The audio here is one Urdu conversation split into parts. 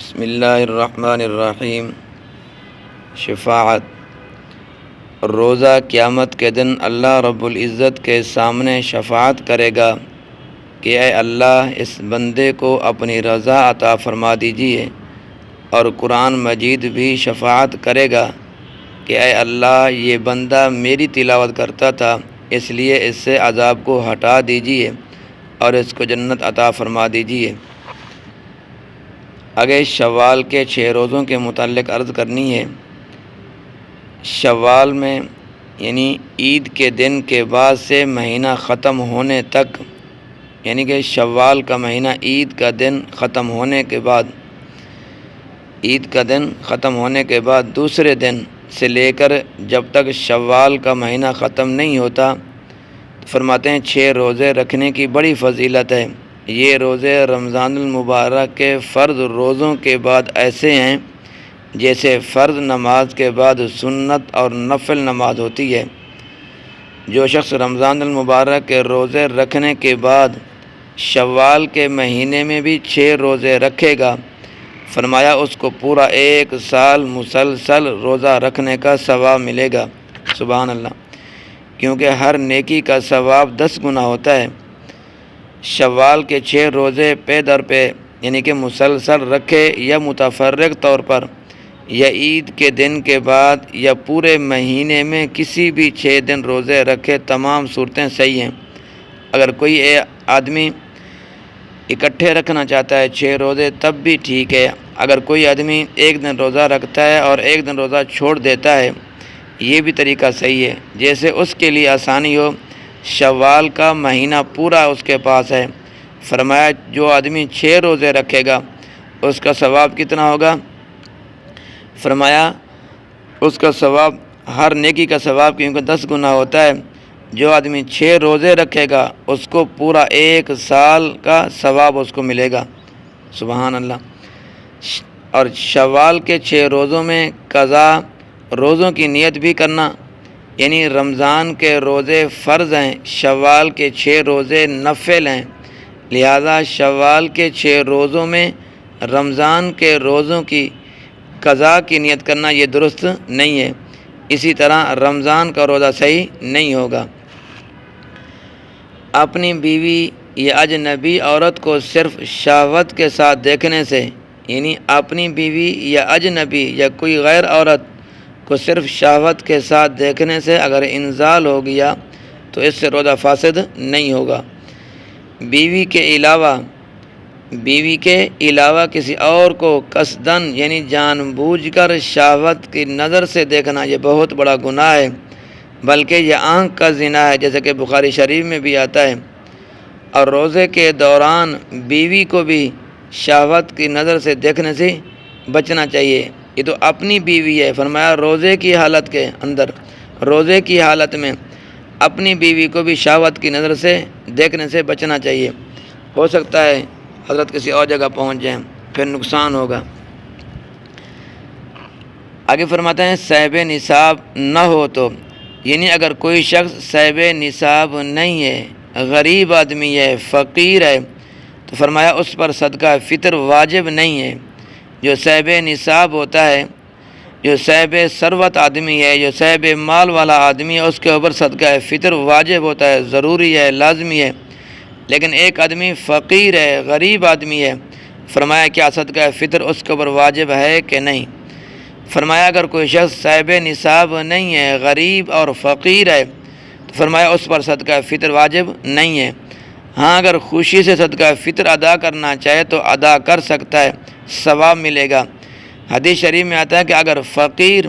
بسم اللہ الرحمن الرحیم۔ شفاعت۔ روزہ قیامت کے دن اللہ رب العزت کے سامنے شفاعت کرے گا کہ اے اللہ اس بندے کو اپنی رضا عطا فرما دیجیے، اور قرآن مجید بھی شفاعت کرے گا کہ اے اللہ یہ بندہ میری تلاوت کرتا تھا، اس لیے اس سے عذاب کو ہٹا دیجیے اور اس کو جنت عطا فرما دیجیے۔ آگے شوال کے 6 روزوں کے متعلق عرض کرنی ہے۔ شوال میں یعنی عید کے دن کے بعد سے مہینہ ختم ہونے تک، یعنی کہ شوال کا مہینہ عید کا دن ختم ہونے کے بعد دوسرے دن سے لے کر جب تک شوال کا مہینہ ختم نہیں ہوتا، تو فرماتے ہیں 6 روزے رکھنے کی بڑی فضیلت ہے۔ یہ روزے رمضان المبارک کے فرض روزوں کے بعد ایسے ہیں جیسے فرض نماز کے بعد سنت اور نفل نماز ہوتی ہے۔ جو شخص رمضان المبارک کے روزے رکھنے کے بعد شوال کے مہینے میں بھی 6 روزے رکھے گا، فرمایا اس کو پورا 1 سال مسلسل روزہ رکھنے کا ثواب ملے گا۔ سبحان اللہ، کیونکہ ہر نیکی کا ثواب 10 گنا ہوتا ہے۔ شوال کے 6 روزے پے در پہ یعنی کہ مسلسل رکھے یا متفرق طور پر یا عید کے دن کے بعد یا پورے مہینے میں کسی بھی 6 دن روزے رکھے، تمام صورتیں صحیح ہیں۔ اگر کوئی آدمی اکٹھے رکھنا چاہتا ہے 6 روزے تب بھی ٹھیک ہے۔ اگر کوئی آدمی 1 دن روزہ رکھتا ہے اور 1 دن روزہ چھوڑ دیتا ہے، یہ بھی طریقہ صحیح ہے، جیسے اس کے لیے آسانی ہو۔ شوال کا مہینہ پورا اس کے پاس ہے، فرمایا جو آدمی 6 روزے رکھے گا اس کا ثواب کتنا ہوگا؟ فرمایا اس کا ثواب، ہر نیکی کا ثواب کیونکہ 10 گنا ہوتا ہے، جو آدمی 6 روزے رکھے گا اس کو پورا 1 سال کا ثواب اس کو ملے گا۔ سبحان اللہ۔ اور شوال کے 6 روزوں میں قضا روزوں کی نیت بھی کرنا، یعنی رمضان کے روزے فرض ہیں، شوال کے 6 روزے نفل ہیں، لہذا شوال کے 6 روزوں میں رمضان کے روزوں کی قضا کی نیت کرنا یہ درست نہیں ہے۔ اسی طرح رمضان کا روزہ صحیح نہیں ہوگا۔ اپنی بیوی یا اجنبی عورت کو صرف شہوت کے ساتھ دیکھنے سے، یعنی اپنی بیوی یا اجنبی یا کوئی غیر عورت کو صرف شہوت کے ساتھ دیکھنے سے اگر انزال ہو گیا تو اس سے روزہ فاسد نہیں ہوگا۔ بیوی کے علاوہ کسی اور کو قصداً یعنی جان بوجھ کر شہوت کی نظر سے دیکھنا یہ بہت بڑا گناہ ہے، بلکہ یہ آنکھ کا زنا ہے، جیسے کہ بخاری شریف میں بھی آتا ہے۔ اور روزے کے دوران بیوی کو بھی شہوت کی نظر سے دیکھنے سے بچنا چاہیے۔ یہ تو اپنی بیوی ہے، فرمایا روزے کی حالت میں اپنی بیوی کو بھی شہوت کی نظر سے دیکھنے سے بچنا چاہیے۔ ہو سکتا ہے حضرت کسی اور جگہ پہنچ جائیں، پھر نقصان ہوگا۔ آگے فرماتے ہیں صاحب نصاب نہ ہو تو، یعنی اگر کوئی شخص صاحب نصاب نہیں ہے، غریب آدمی ہے، فقیر ہے، تو فرمایا اس پر صدقہ فطر واجب نہیں ہے۔ جو صاحب نصاب ہوتا ہے، جو صاحب ثروت آدمی ہے، جو صاحب مال والا آدمی ہے، اس کے اوپر صدقہ فطر واجب ہوتا ہے، ضروری ہے، لازمی ہے۔ لیکن ایک آدمی فقیر ہے، غریب آدمی ہے، فرمایا کیا صدقہ فطر اس کے اوپر واجب ہے کہ نہیں؟ فرمایا اگر کوئی شخص صاحب نصاب نہیں ہے، غریب اور فقیر ہے، تو فرمایا اس پر صدقہ فطر واجب نہیں ہے۔ ہاں اگر خوشی سے صدقہ فطر ادا کرنا چاہے تو ادا کر سکتا ہے، ثواب ملے گا۔ حدیث شریف میں آتا ہے کہ اگر فقیر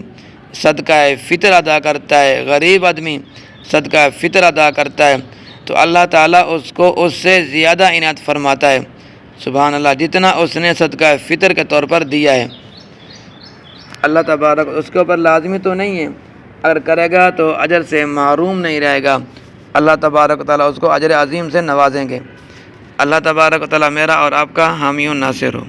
صدقہ فطر ادا کرتا ہے، غریب آدمی صدقہ فطر ادا کرتا ہے، تو اللہ تعالیٰ اس کو اس سے زیادہ عنایت فرماتا ہے۔ سبحان اللہ، جتنا اس نے صدقہ فطر کے طور پر دیا ہے، اللہ تبارک اس کے اوپر لازمی تو نہیں ہے، اگر کرے گا تو اجر سے محروم نہیں رہے گا، اللہ تبارک و تعالیٰ اس کو اجر عظیم سے نوازیں گے۔ اللہ تبارک و تعالیٰ میرا اور آپ کا حامی و ناصر ہو۔